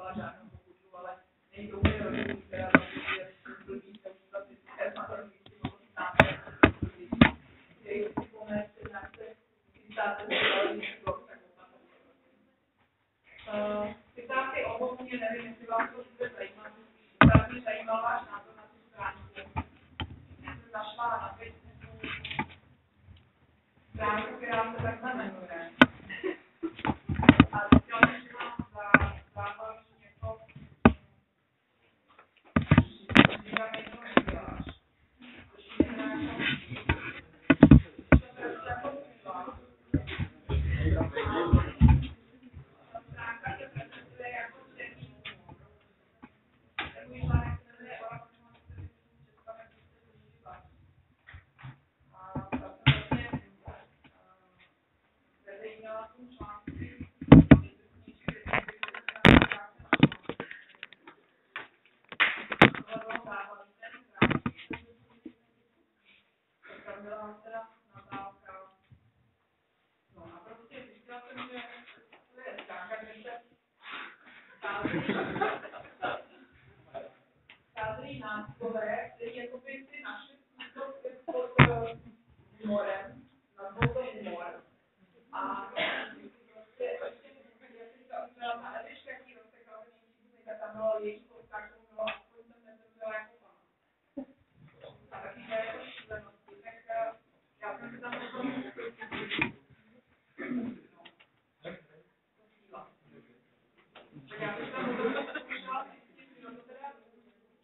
nedostala žádnou pokutu, ale není to úplně rozumí, která je blbý, statistické smatrný, který si pomůže nějaké citáty, citáty obecně nevím, jestli vám to bude zajímat. Tak mě zajímal váš názor na tu stránku. Já jsem našla na Facebooku stránku, která se takhle jmenuje. A chtěla bych vám zároveň něco říkat, něco neděláš. Což je stránka se prezentuje jako černý humor. Takový článek se jmenuje zveřejnila jsem články, tam byla teda nadávka. No a prostě zjistila jsem, že to je stránka, kde se sázejí nástroje, který jakoby si našli pod humorem, nazvou to humor. A prostě jak si ta udělala ta Eliška, který rozsekala ten její tak tam bylo její kontakt, no a aspoň jsem nezemřela jako pan. A taky to je jako šílenosti, tak já jsem si tam já bych tam zkoušela zjistit,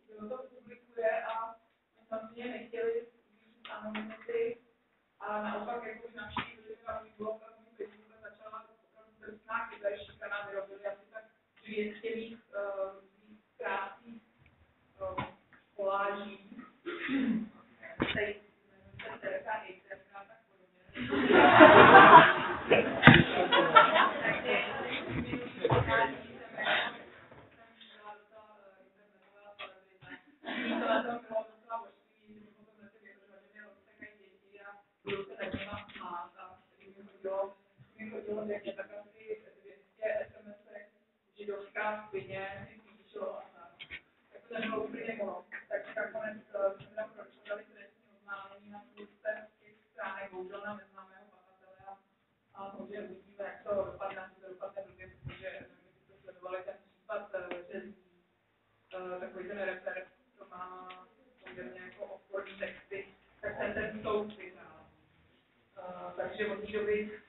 kdo to publikuje a samozřejmě nechtěli zvýšit anonymity a naopak jako by navštívili na můj blog a můj Facebook a začala opravdu drsná kyberšikana, vyrobili asi tak 200 mých krásných koláží. Tady se Terka Hejterka a tak podobně. Mi chodilo nějaké takové 200 SMS-ek, židovská svině, píšlo a tak. Tak to nebylo úplně moc. Tak nakonec jsme tam podali trestní oznámení na spouste těch stránek, bohužel na neznámého pachatele a samozřejmě uvidíme, jak to dopadne, jak to dopadne blbě, protože nevím, jestli to sledovali ten případ večeří, takový ten reper, co má poměrně jako odporný texty, tak ten soud vyhrál. Takže od té doby